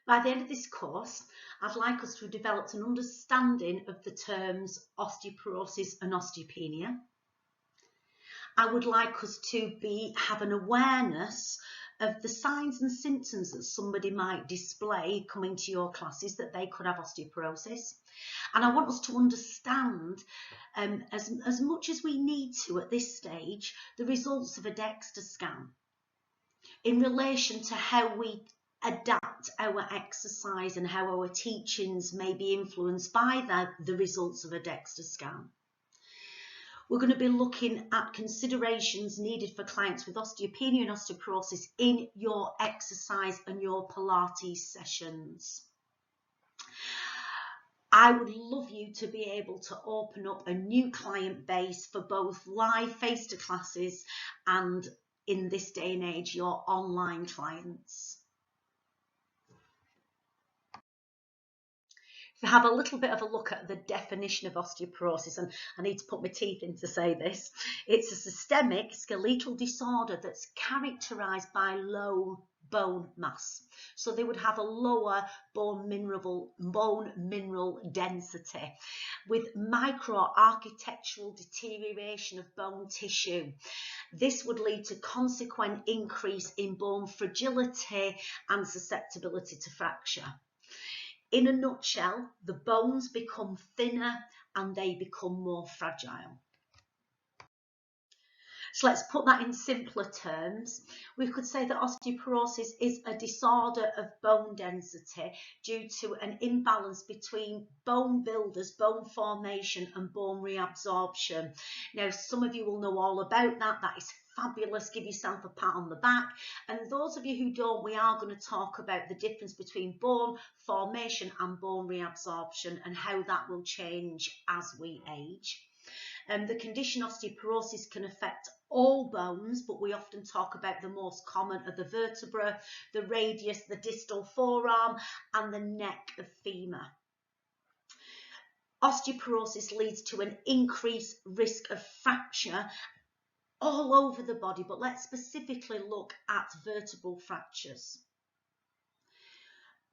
By the end of this course, I'd like us to have developed an understanding of the terms osteoporosis and osteopenia. I would like us to have an awareness of the signs and symptoms that somebody might display coming to your classes that they could have osteoporosis. And I want us to understand, as much as we need to at this stage, the results of a DEXA scan in relation to how we adapt our exercise and how our teachings may be influenced by the results of a DEXA scan. We're going to be looking at considerations needed for clients with osteopenia and osteoporosis in your exercise and your Pilates sessions. I would love you to be able to open up a new client base for both live face-to classes and, in this day and age, your online clients. If you have a little bit of a look at the definition of osteoporosis, and I need to put my teeth in to say this, it's a systemic skeletal disorder that's characterised by low bone mass. So they would have a lower bone mineral density with micro-architectural deterioration of bone tissue. This would lead to consequent increase in bone fragility and susceptibility to fracture. In a nutshell, the bones become thinner and they become more fragile. So let's put that in simpler terms. We could say that osteoporosis is a disorder of bone density due to an imbalance between bone builders, bone formation and bone reabsorption. Now, some of you will know all about that. That is fabulous. Give yourself a pat on the back. And those of you who don't, we are going to talk about the difference between bone formation and bone reabsorption and how that will change as we age. The condition osteoporosis can affect all bones, but we often talk about the most common are the vertebra, the radius, the distal forearm, and the neck of femur. Osteoporosis leads to an increased risk of fracture all over the body, but let's specifically look at vertebral fractures.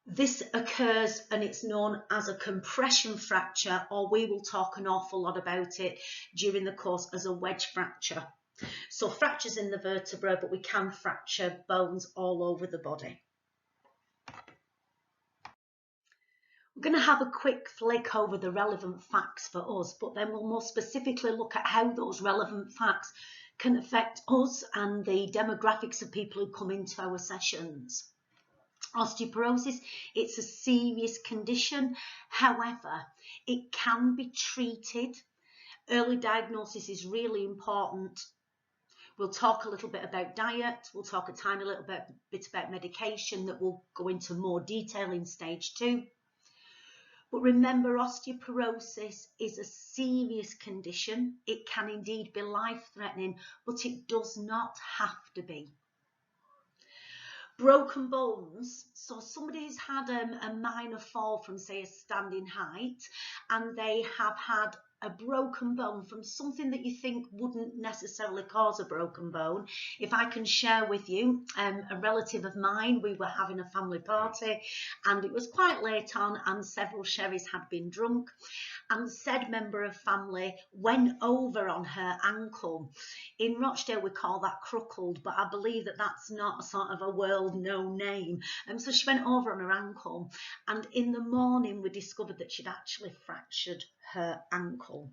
This occurs and it's known as a compression fracture, or we will talk an awful lot about it during the course as a wedge fracture. So fractures in the vertebra, but we can fracture bones all over the body. We're going to have a quick flick over the relevant facts for us, but then we'll more specifically look at how those relevant facts can affect us and the demographics of people who come into our sessions. Osteoporosis, it's a serious condition. However, it can be treated. Early diagnosis is really important. We'll talk a little bit about diet. We'll talk a tiny little bit about medication that will go into more detail in stage 2. But remember, osteoporosis is a serious condition. It can indeed be life-threatening, but it does not have to be. Broken bones, so somebody's had a minor fall from, say, a standing height, and they have had a broken bone from something that you think wouldn't necessarily cause a broken bone. If I can share with you, a relative of mine, we were having a family party and it was quite late on and several sherries had been drunk, and said member of family went over on her ankle. In Rochdale we call that cruckled, but I believe that that's not a sort of a world known name. So she went over on her ankle, and in the morning we discovered that she'd actually fractured her ankle.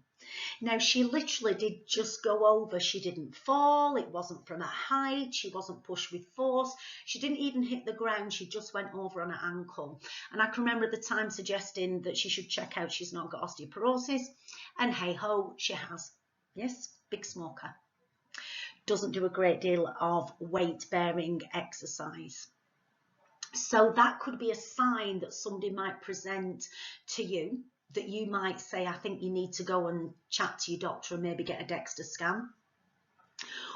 Now, she literally did just go over. She didn't fall. It wasn't from a height. She wasn't pushed with force. She didn't even hit the ground. She just went over on her ankle. And I can remember at the time suggesting that she should check out she's not got osteoporosis. And hey ho, she has. Yes, big smoker. Doesn't do a great deal of weight bearing exercise. So that could be a sign that somebody might present to you, that you might say, I think you need to go and chat to your doctor and maybe get a DEXA scan.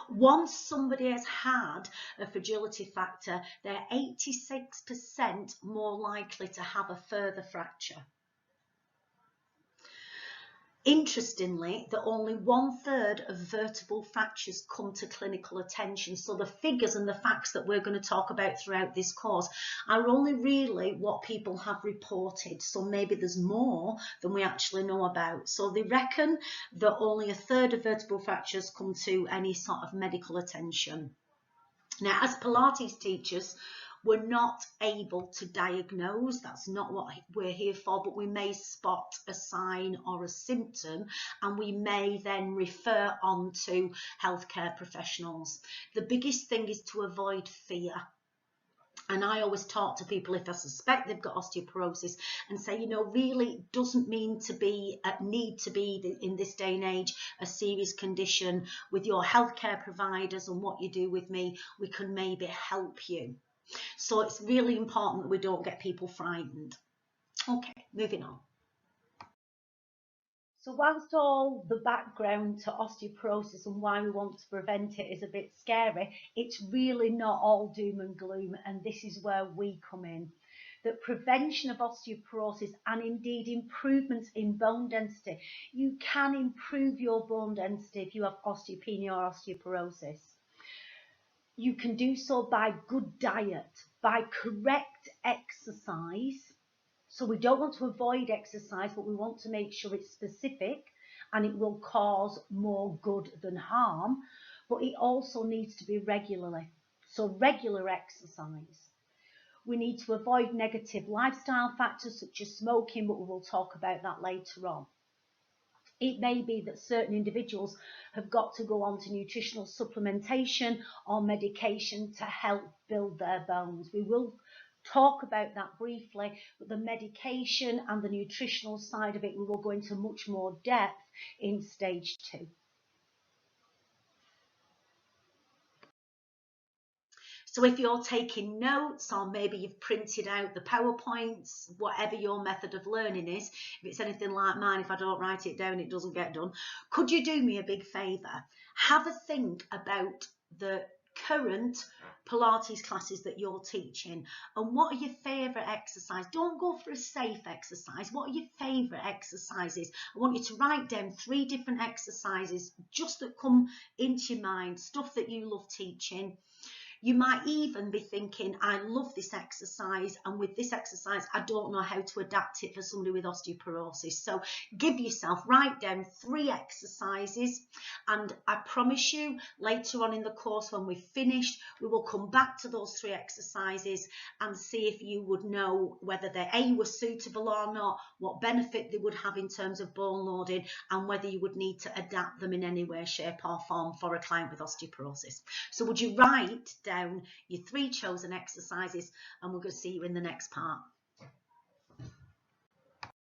Once somebody has had a fragility factor, they're 86% more likely to have a further fracture. Interestingly, that only 1/3 of vertebral fractures come to clinical attention. So the figures and the facts that we're going to talk about throughout this course are only really what people have reported. So maybe there's more than we actually know about. So they reckon that only 1/3 of vertebral fractures come to any sort of medical attention. Now, as Pilates teachers, we're not able to diagnose, that's not what we're here for, but we may spot a sign or a symptom, and we may then refer on to healthcare professionals. The biggest thing is to avoid fear. And I always talk to people if I suspect they've got osteoporosis and say, you know, really it doesn't mean to be, need to be in this day and age a serious condition. With your healthcare providers and what you do with me, we can maybe help you. So it's really important that we don't get people frightened. Okay, moving on. So whilst all the background to osteoporosis and why we want to prevent it is a bit scary, it's really not all doom and gloom, and this is where we come in. That prevention of osteoporosis and indeed improvements in bone density, you can improve your bone density if you have osteopenia or osteoporosis. You can do so by good diet, by correct exercise. So we don't want to avoid exercise, but we want to make sure it's specific and it will cause more good than harm. But it also needs to be regularly. So regular exercise. We need to avoid negative lifestyle factors such as smoking, but we will talk about that later on. It may be that certain individuals have got to go on to nutritional supplementation or medication to help build their bones. We will talk about that briefly, but the medication and the nutritional side of it, we will go into much more depth in stage 2. So if you're taking notes, or maybe you've printed out the PowerPoints, whatever your method of learning is, if it's anything like mine, if I don't write it down, it doesn't get done. Could you do me a big favour? Have a think about the current Pilates classes that you're teaching, and what are your favourite exercises? Don't go for a safe exercise. What are your favourite exercises? I want you to write down 3 different exercises just that come into your mind, stuff that you love teaching. You might even be thinking, I love this exercise, and with this exercise, I don't know how to adapt it for somebody with osteoporosis. So give yourself, write down 3 exercises, and I promise you later on in the course when we've finished, we will come back to those 3 exercises and see if you would know whether they A, were suitable or not, what benefit they would have in terms of bone loading, and whether you would need to adapt them in any way, shape or form for a client with osteoporosis. So would you write down your 3 chosen exercises, and we're going to see you in the next part.